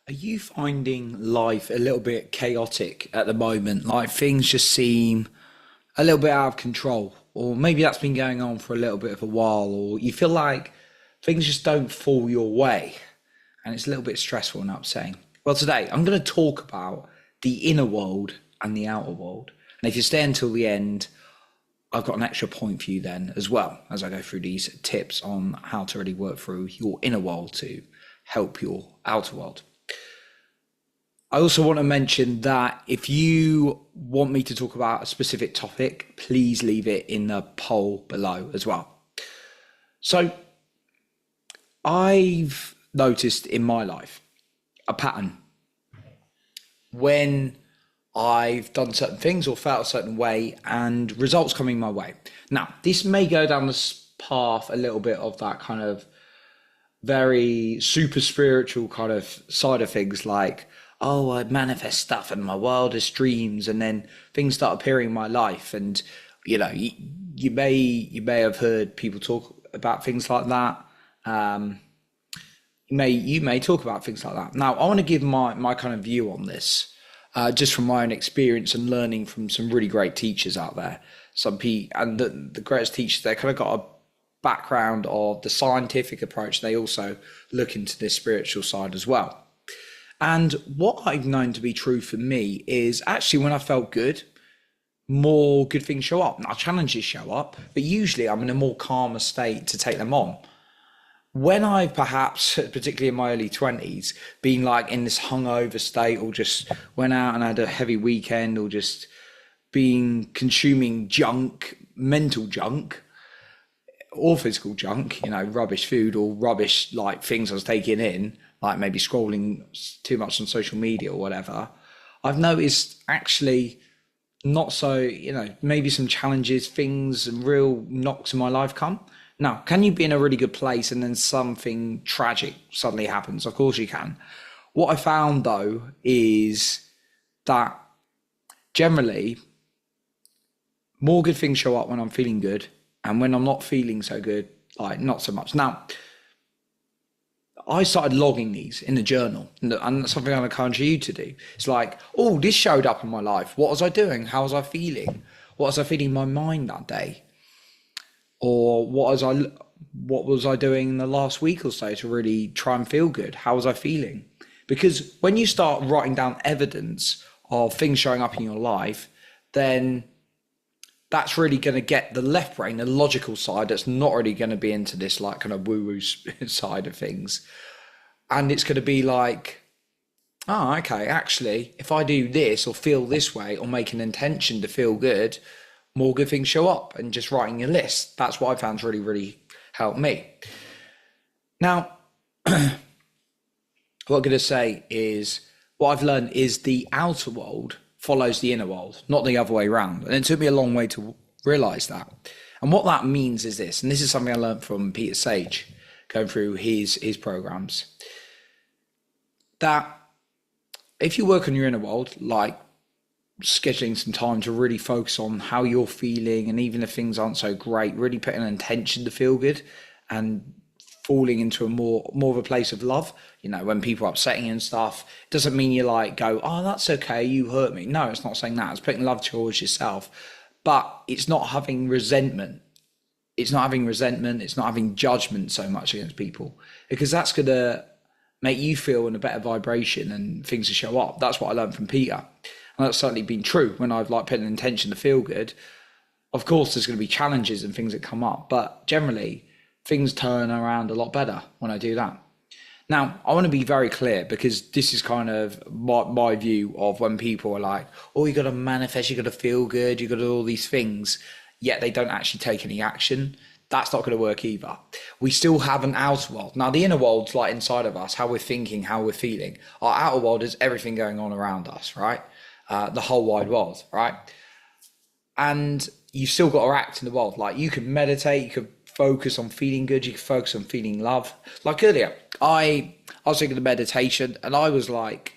Are you finding life a little bit chaotic at the moment? Like things just seem a little bit out of control, or maybe that's been going on for a little bit of a while, or you feel like things just don't fall your way and it's a little bit stressful and upsetting. Well, today I'm going to talk about the inner world and the outer world. And if you stay until the end, I've got an extra point for you then as well as I go through these tips on how to really work through your inner world to help your outer world. I also want to mention that if you want me to talk about a specific topic, please leave it in the poll below as well. So I've noticed in my life a pattern when I've done certain things or felt a certain way and results coming my way. Now, this may go down this path a little bit of that kind of very super spiritual kind of side of things, like, oh, I manifest stuff in my wildest dreams, and then things start appearing in my life. And you may have heard people talk about things like that. You may talk about things like that. Now, I want to give my kind of view on this, just from my own experience and learning from some really great teachers out there. Some people, and the greatest teachers, they kind of got a background of the scientific approach. They also look into this spiritual side as well. And what I've known to be true for me is actually when I felt good, more good things show up. Now, challenges show up, but usually I'm in a more calmer state to take them on. When I've perhaps, particularly in my early 20s, been like in this hungover state, or just went out and had a heavy weekend, or just been consuming junk, mental junk, or physical junk, rubbish food or rubbish like things I was taking in, like maybe scrolling too much on social media or whatever, I've noticed actually not so, maybe some challenges, things and real knocks in my life come. Now, can you be in a really good place and then something tragic suddenly happens? Of course you can. What I found though is that generally more good things show up when I'm feeling good, and when I'm not feeling so good, like not so much. Now, I started logging these in the journal, and that's something I encourage you to do. It's like, oh, this showed up in my life. What was I doing? How was I feeling? What was I feeling in my mind that day? Or what was I doing in the last week or so to really try and feel good? How was I feeling? Because when you start writing down evidence of things showing up in your life, then that's really going to get the left brain, the logical side, that's not really going to be into this like kind of woo-woo side of things. And it's going to be like, oh, okay, actually, if I do this or feel this way or make an intention to feel good, more good things show up. And just writing a list, that's what I found really, really helped me. Now, what I'm going to say is what I've learned is the outer world follows the inner world, not the other way around. And it took me a long way to realize that. And what that means is this, and this is something I learned from Peter Sage, going through his programs, that if you work on your inner world, like scheduling some time to really focus on how you're feeling, and even if things aren't so great, really putting an intention to feel good and falling into a more of a place of love. When people are upsetting you and stuff, it doesn't mean you like go, oh, that's okay, you hurt me. No, it's not saying that. It's putting love towards yourself, but it's not having resentment. It's not having judgment so much against people, because that's going to make you feel in a better vibration and things to show up. That's what I learned from Peter. And that's certainly been true when I've like put an intention to feel good. Of course, there's going to be challenges and things that come up, but generally things turn around a lot better when I do that. Now, I want to be very clear, because this is kind of my view of when people are like, oh, you got to manifest, you got to feel good, you got to do all these things, yet they don't actually take any action. That's not going to work either. We still have an outer world. Now, the inner world's like inside of us, how we're thinking, how we're feeling. Our outer world is everything going on around us, right? The whole wide world, right? And you've still got to act in the world. Like, you can meditate, you could focus on feeling good, you can focus on feeling love. Like earlier, I was thinking of meditation, and I was like,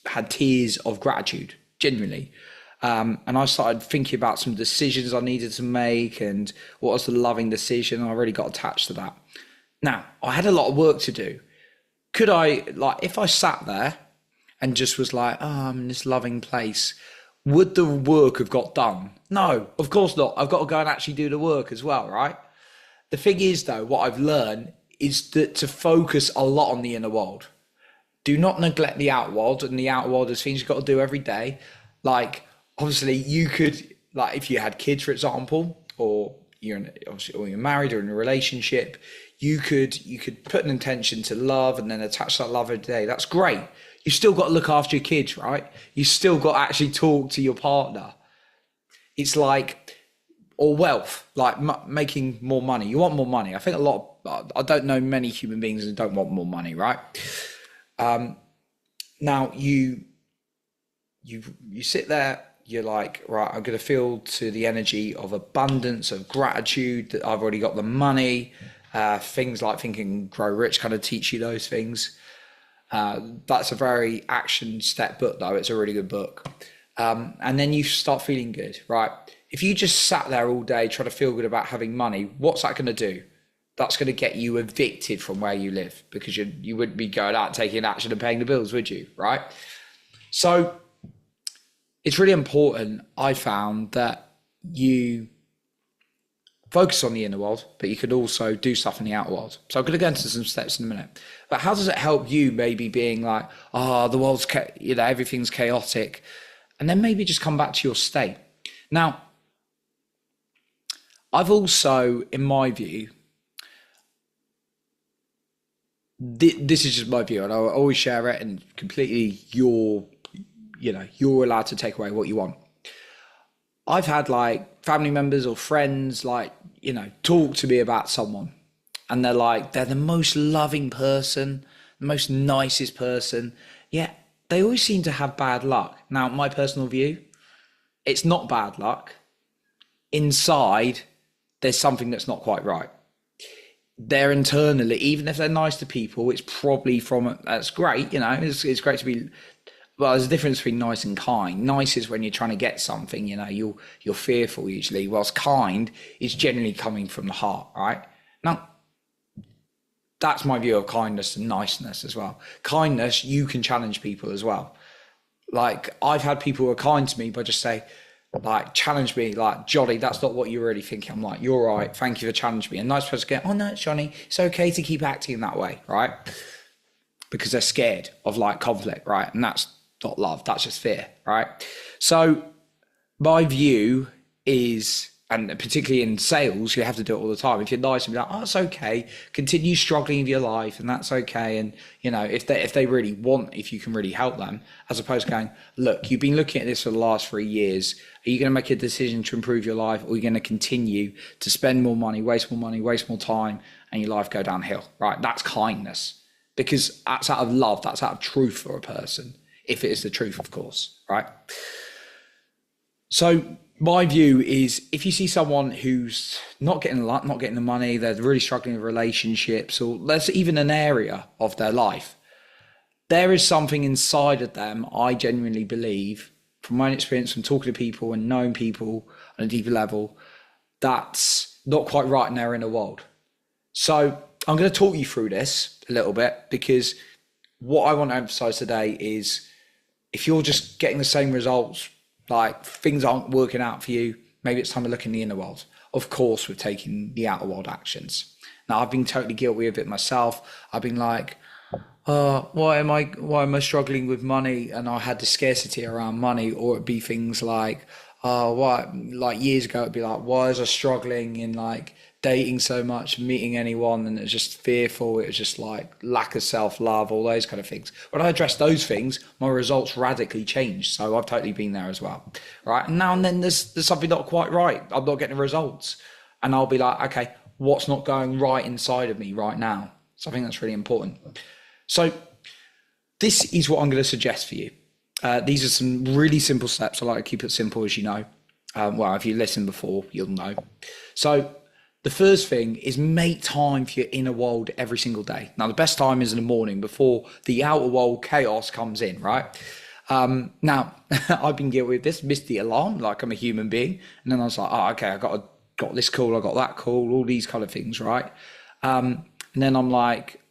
had tears of gratitude, genuinely. And I started thinking about some decisions I needed to make and what was the loving decision. I really got attached to that. Now, I had a lot of work to do. Could I, like, if I sat there and just was like, oh, I'm in this loving place, would the work have got done? No, of course not. I've got to go and actually do the work as well, right? The thing is, though, what I've learned is that to focus a lot on the inner world. Do not neglect the outer world, and the outer world is things you've got to do every day. Like, obviously, you could, like, if you had kids, for example, or you're married or in a relationship, you could put an intention to love and then attach that love every day. That's great. You still got to look after your kids, right? You still got to actually talk to your partner. It's like, or wealth, like making more money. You want more money. I think I don't know many human beings that don't want more money, right? Now you sit there, you're like, right, I'm going to feel to the energy of abundance, of gratitude that I've already got the money. Things like Think and Grow Rich kind of teach you those things. That's a very action step book, though. It's a really good book. And then you start feeling good, right? If you just sat there all day trying to feel good about having money, what's that going to do? That's going to get you evicted from where you live, because you wouldn't be going out taking action and paying the bills, would you? Right? So it's really important, I found, that you focus on the inner world, but you could also do stuff in the outer world. So I'm going to go into some steps in a minute. But how does it help you maybe being like, the world's, everything's chaotic, and then maybe just come back to your state? Now, I've also, in my view, this is just my view, and I'll always share it, and completely you're allowed to take away what you want. I've had like family members or friends talk to me about someone, and they're the most loving person, the most nicest person, yet they always seem to have bad luck. Now, my personal view, it's not bad luck. Inside, there's something that's not quite right. They're internally, even if they're nice to people, it's probably that's great, it's great to be, well, there's a difference between nice and kind. Nice is when you're trying to get something, you're fearful usually, whilst kind is generally coming from the heart, right? Now, that's my view of kindness and niceness as well. Kindness, you can challenge people as well. Like, I've had people who are kind to me, but just say, like, challenge me, like, Johnny, that's not what you're really thinking. I'm like, you're right, thank you for challenging me. And nice person go, oh no, Johnny, it's okay to keep acting that way, right? Because they're scared of like conflict, right? And that's not love, that's just fear, right? So my view is, and particularly in sales, you have to do it all the time. If you're nice and be like, it's okay, continue struggling with your life, and that's okay. And if they really want, if you can really help them, as opposed to going, look, you've been looking at this for the last 3 years. Are you going to make a decision to improve your life, or are you going to continue to spend more money, waste more time, and your life go downhill, right? That's kindness, because that's out of love, that's out of truth for a person, if it is the truth, of course, right? So my view is, if you see someone who's not getting the money, they're really struggling with relationships, or there's even an area of their life, there is something inside of them, I genuinely believe, from my experience from talking to people and knowing people on a deeper level, that's not quite right in their inner world. So I'm going to talk you through this a little bit, because what I want to emphasize today is, if you're just getting the same results, like things aren't working out for you, maybe it's time to look in the inner world. Of course, we're taking the outer world actions. Now, I've been totally guilty of it myself. I've been like, why am I struggling with money? And I had the scarcity around money, or it'd be things like, like years ago, it'd be like, why is I struggling in like dating so much, meeting anyone? And it's just fearful. It was just like lack of self-love, all those kind of things. When I addressed those things, my results radically changed. So I've totally been there as well, right? And now and then there's something not quite right. I'm not getting the results. And I'll be like, okay, what's not going right inside of me right now? So I think that's really important. So this is what I'm going to suggest for you. These are some really simple steps. I like to keep it simple, as you know. Well, if you listened before, you'll know. So the first thing is, make time for your inner world every single day. Now, the best time is in the morning, before the outer world chaos comes in, right? Now, I've been guilty of this, missed the alarm, like I'm a human being. And then I was like, okay, I got this call, I got that call, all these kind of things, right? And then I'm like,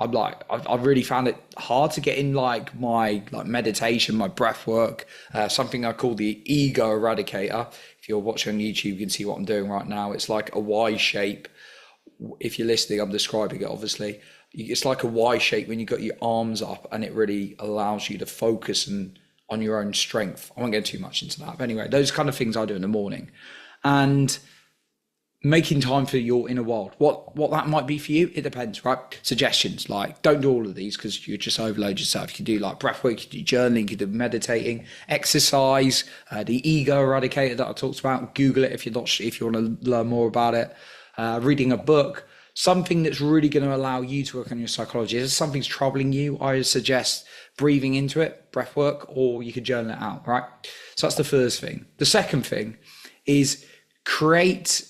I've really found it hard to get in like my like meditation, my breath work, something I call the ego eradicator. If you're watching on YouTube, you can see what I'm doing right now. It's like a Y shape. If you're listening, I'm describing it obviously. It's like a Y shape when you've got your arms up, and it really allows you to focus and on your own strength. I won't get too much into that. But anyway, those kind of things I do in the morning. And making time for your inner world. What that might be for you, it depends, right? Suggestions, like don't do all of these because you just overload yourself. You can do like breath work, you can do journaling, you can do meditating, exercise, the ego eradicator that I talked about. Google it if if you want to learn more about it. Reading a book, something that's really going to allow you to work on your psychology. If something's troubling you, I would suggest breathing into it, breath work, or you could journal it out, right? So that's the first thing. The second thing is create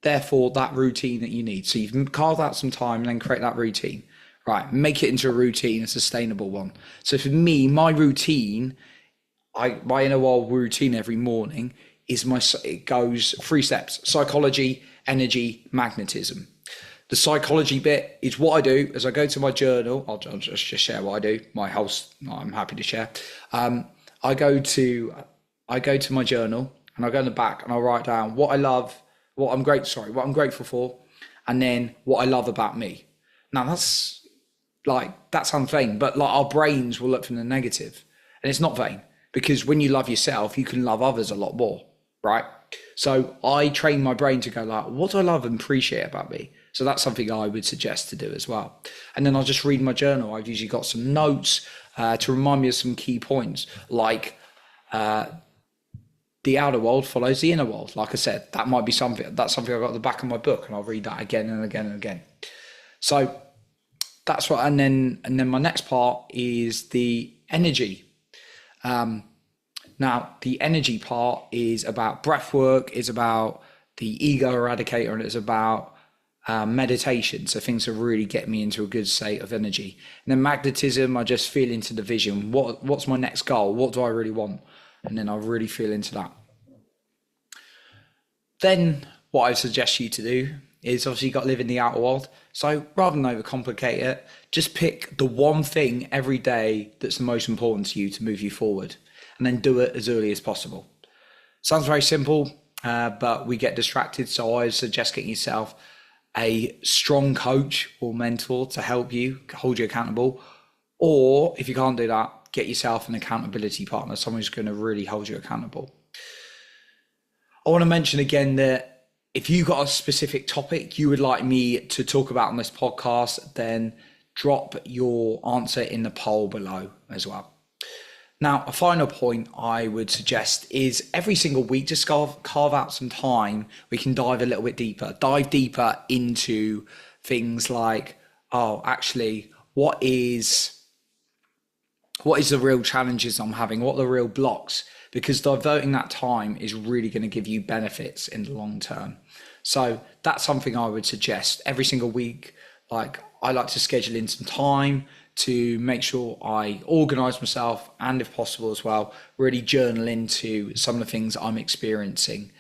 therefore that routine that you need. So you've carved out some time and then create that routine, right? Make it into a routine, a sustainable one. So for me, my routine, my inner world routine every morning is it goes 3 steps: psychology, energy, magnetism. The psychology bit is what I do as I go to my journal. I'll just share what I do. I'm happy to share. I go to my journal and I go in the back and I'll write down what I love, what I'm grateful for, and then what I love about me. Now that sounds vain, but like our brains will look from the negative, and it's not vain, because when you love yourself, you can love others a lot more, right? So I train my brain to go like, what do I love and appreciate about me? So that's something I would suggest to do as well. And then I'll just read my journal. I've usually got some notes to remind me of some key points, like the outer world follows the inner world. Like I said, that's something I got at the back of my book, and I'll read that again and again and again. So that's what, and then my next part is the energy. Now the energy part is about breath work, is about the ego eradicator, and it's about meditation. So things that really get me into a good state of energy. And then magnetism, I just feel into the vision. What's my next goal? What do I really want? And then I really feel into that. Then what I suggest you to do is, obviously you've got to live in the outer world. So rather than overcomplicate it, just pick the one thing every day that's the most important to you to move you forward, and then do it as early as possible. Sounds very simple, but we get distracted. So I suggest getting yourself a strong coach or mentor to help you, hold you accountable. Or if you can't do that, get yourself an accountability partner, someone who's going to really hold you accountable. I want to mention again that if you've got a specific topic you would like me to talk about on this podcast, then drop your answer in the poll below as well. Now, a final point I would suggest is every single week, just carve out some time. We can dive a little bit deeper, into things like, what is the real challenges I'm having? What are the real blocks? Because diverting that time is really going to give you benefits in the long term. So that's something I would suggest every single week. Like, I like to schedule in some time to make sure I organize myself, and if possible as well, really journal into some of the things I'm experiencing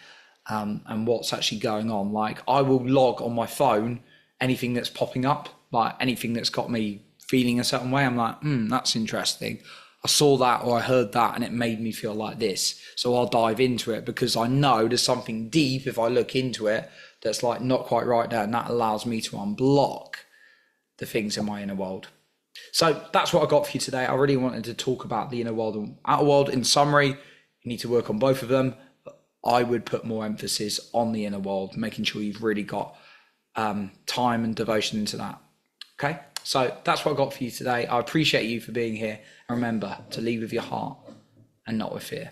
and what's actually going on. Like, I will log on my phone anything that's popping up, like anything that's got me feeling a certain way. I'm like, that's interesting. I saw that or I heard that and it made me feel like this. So I'll dive into it because I know there's something deep if I look into it that's like not quite right there, and that allows me to unblock the things in my inner world. So that's what I got for you today. I really wanted to talk about the inner world and outer world. In summary, you need to work on both of them. I would put more emphasis on the inner world, making sure you've really got time and devotion into that. Okay, so that's what I got for you today. I appreciate you for being here. And remember to lead with your heart and not with fear.